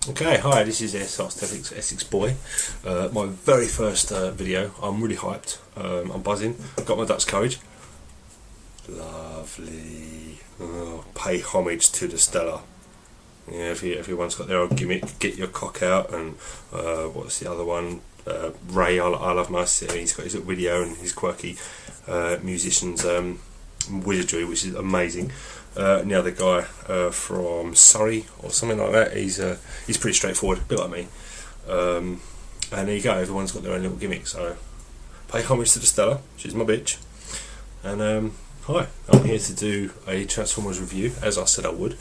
Okay, hi, this is Essex Boy. My very first video. I'm really hyped. I'm buzzing. Got my Dutch courage. Lovely. Oh, pay homage to the Stella. Yeah, if everyone's got their own gimmick, get your cock out. And what's the other one? Ray, I love my city. He's got his little video and his quirky musicians wizardry, which is amazing. And the other guy from Surrey or something like that, he's pretty straightforward, a bit like me. And there you go, everyone's got their own little gimmick, so pay homage to the Stella, she's my bitch. And hi, I'm here to do a Transformers review, as I said I would.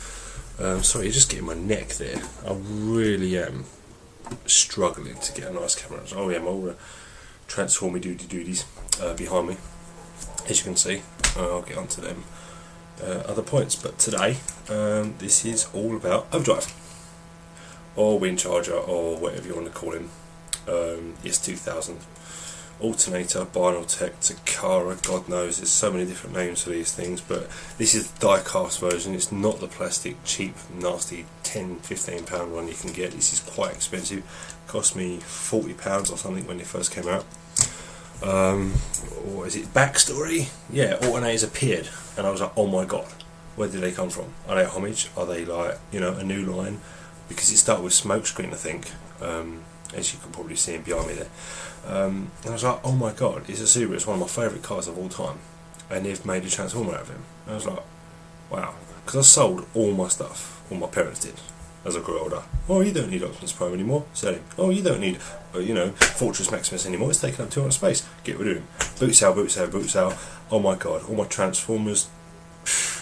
Sorry, you're just getting my neck there. I really am struggling to get a nice camera. Oh yeah, my all Transformy doodies behind me, as you can see. I'll get onto them other points, but today this is all about overdrive or wind charger or whatever you want to call him. Yes, 2000 alternator, Binal Tech, Takara, God knows, there's so many different names for these things, but this is the die cast version. It's not the plastic cheap nasty £10-15 one you can get. This is quite expensive. It cost me £40 or something when it first came out. Or is it backstory? Yeah, alternators appeared and I was like, oh my god, where did they come from? Are they homage? Are they like, you know, a new line? Because it started with Smokescreen, I think, as you can probably see behind me there. And I was like, oh my god, it's a Subaru, it's one of my favourite cars of all time, and they've made a Transformer out of him. And I was like, wow, because I sold all my stuff, all my parents did, as I grew older. Oh, you don't need Optimus Prime anymore, sell him. Oh, you don't need, Fortress Maximus anymore, it's taking up too much space, get rid of him. Boot sale. Oh my god, all my Transformers,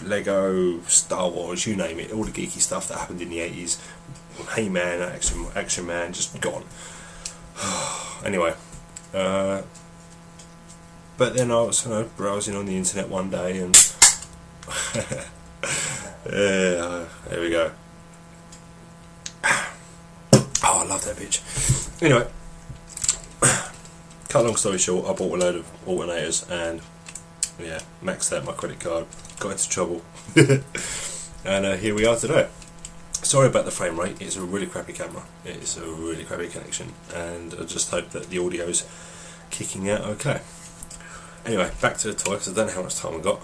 Lego, Star Wars, you name it, all the geeky stuff that happened in the 80s, He-Man, Action Man, just gone. Anyway, but then I was browsing on the internet one day and there we go. Oh, I love that bitch. Anyway, cut long story short, I bought a load of alternators and yeah, maxed out my credit card, got into trouble, and here we are today. Sorry about the frame rate, it's a really crappy camera, it's a really crappy connection, and I just hope that the audio's kicking out okay. Anyway, back to the toy, because I don't know how much time I've got.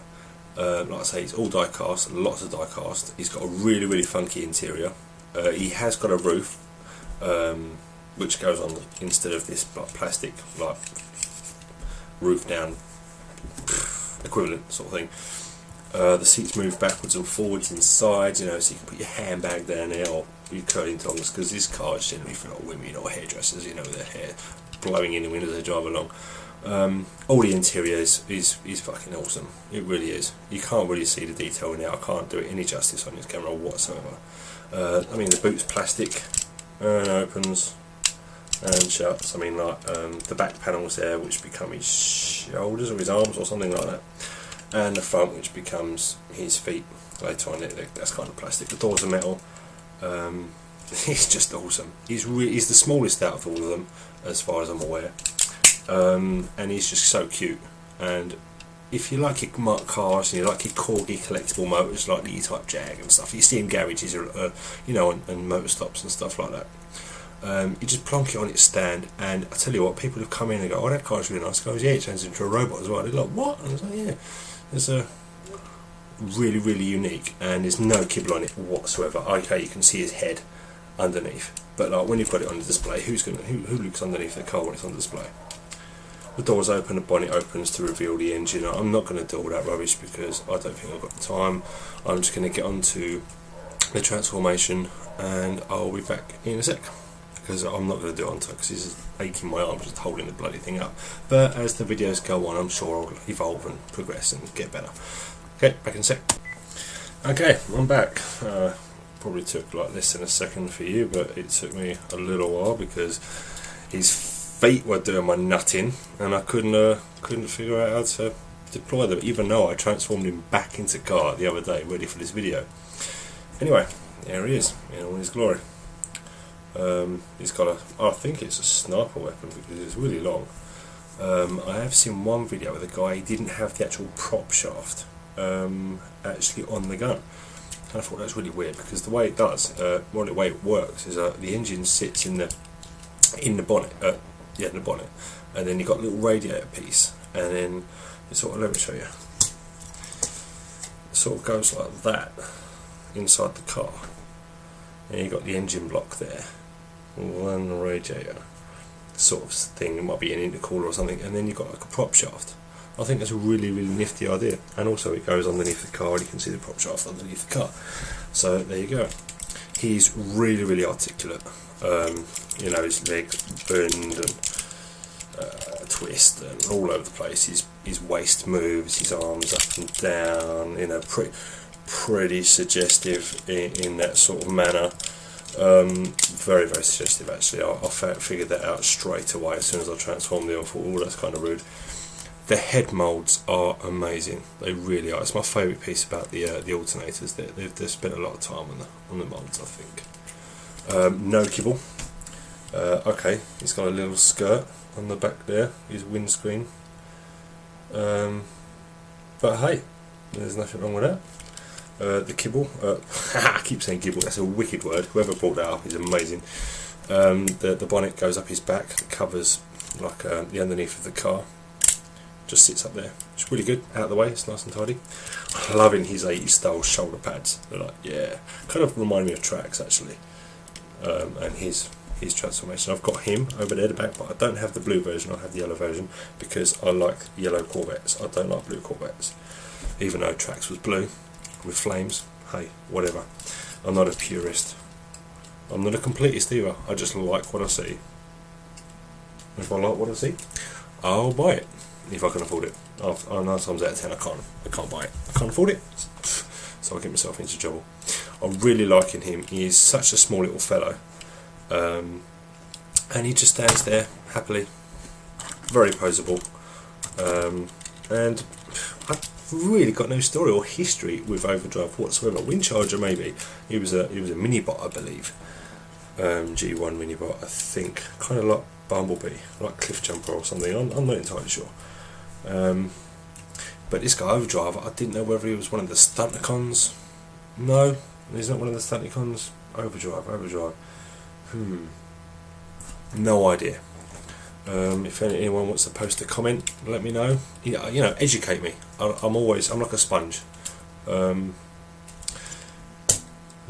Like I say, it's all die cast, lots of die cast. He's got a really funky interior. He has got a roof, which goes on instead of this like plastic, like roof down equivalent sort of thing. The seats move backwards and forwards and sides, so you can put your handbag down there or your curling tongs, because this car is generally for like women or hairdressers, with their hair blowing in the wind as they drive along. All the interior is fucking awesome. It really is. You can't really see the detail in it. I can't do it any justice on this camera whatsoever. The boot's plastic and opens and shuts. The back panels there, which become his shoulders or his arms or something like that, and the front, which becomes his feet later on. That's kind of plastic. The doors are metal. He's just awesome. He's the smallest out of all of them, as far as I'm aware, and he's just so cute. And if you like your cars and you like your corgi collectible motors, like the E-Type Jag and stuff, you see in garages, and motor stops and stuff like that. You just plonk it on its stand, and I tell you what, people have come in and go, oh, that car's really nice. Goes, yeah, it turns into a robot as well. They're like, what? And I was like, yeah, it's a really unique, and there's no kibble on it whatsoever. Okay, you can see his head underneath, but like when you've got it on the display, who looks underneath the car when it's on display? The doors open, the bonnet opens to reveal the engine. I'm not going to do all that rubbish because I don't think I've got the time. I'm just going to get on to the transformation, and I'll be back in a sec, because I'm not going to do it on time because it's just aching my arms just holding the bloody thing up. But as the videos go on, I'm sure I'll evolve and progress and get better. Okay, back in a sec. Okay, I'm back. Probably took like less than a second for you, but it took me a little while because his feet were doing my nutting, and I couldn't figure out how to deploy them, even though I transformed him back into car the other day, ready for this video. Anyway, there he is in all his glory. He's got I think it's a sniper weapon because it's really long. I have seen one video with a guy, he didn't have the actual prop shaft actually on the gun. I thought that was really weird, because the way it does, the way it works is the engine sits in the bonnet, in the bonnet, and then you've got a little radiator piece, and then it sort of, let me show you, it sort of goes like that inside the car, and you've got the engine block there, and the radiator sort of thing. It might be an intercooler or something, and then you've got like a prop shaft. I think that's a really, really nifty idea, and also it goes underneath the car, and you can see the prop shaft underneath the car. So there you go. He's really, really articulate. You know, his legs bend and twist and all over the place. His waist moves, his arms up and down. You know, pretty suggestive in that sort of manner. Very, very suggestive actually. I figured that out straight away as soon as I transformed the. I thought, oh, that's kind of rude. The head moulds are amazing. They really are. It's my favourite piece about the alternators. They've spent a lot of time on the moulds, I think. No kibble. Okay, he's got a little skirt on the back there. His windscreen. But hey, there's nothing wrong with that. The kibble. I keep saying kibble. That's a wicked word. Whoever brought that up is amazing. The bonnet goes up his back. It covers like the underneath of the car. Just sits up there. It's really good, out of the way, it's nice and tidy. Loving his 80s style shoulder pads. They're like, yeah, kind of remind me of Trax actually. And his transformation. I've got him over there at the back, but I don't have the blue version, I have the yellow version, because I like yellow Corvettes. I don't like blue Corvettes. Even though Trax was blue, with flames, hey, whatever. I'm not a purist. I'm not a completist either, I just like what I see. If I like what I see, I'll buy it. If I can afford it. 9 times out of 10 I can't buy it. I can't afford it, so I get myself into trouble. I'm really liking him. He's such a small little fellow, and he just stands there happily, very poseable, and I've really got no story or history with Overdrive whatsoever. Windcharger maybe. He was a mini-bot, I believe, G1 mini-bot, I think, kind of like Bumblebee, like Cliff Jumper or something. I'm not entirely sure. But this guy Overdrive, I didn't know whether he was one of the Stunticons. No, he's not one of the Stunticons. Overdrive. No idea. If anyone wants to post a comment, let me know. You know, educate me. I'm like a sponge. I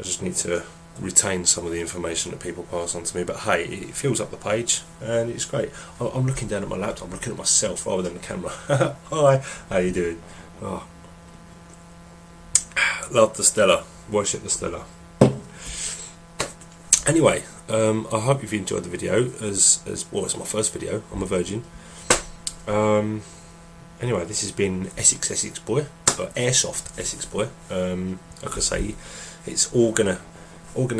just need to retain some of the information that people pass on to me, but hey, it fills up the page and it's great. I'm looking down at my laptop, I'm looking at myself rather than the camera. Hi, how you doing? Oh. Love the Stella, worship the Stella. Anyway, I hope you've enjoyed the video, as well, it's my first video, I'm a virgin. Anyway, this has been Essex Boy, or Airsoft Essex Boy. Like I say, it's all gonna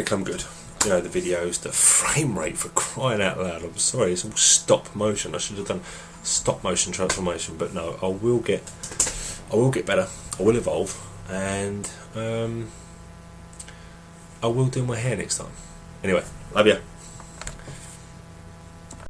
come good. You know, the videos, the frame rate, for crying out loud. I'm sorry, it's all stop motion. I should have done stop motion transformation, but no, I will get better. I will evolve, and I will do my hair next time. Anyway, love ya.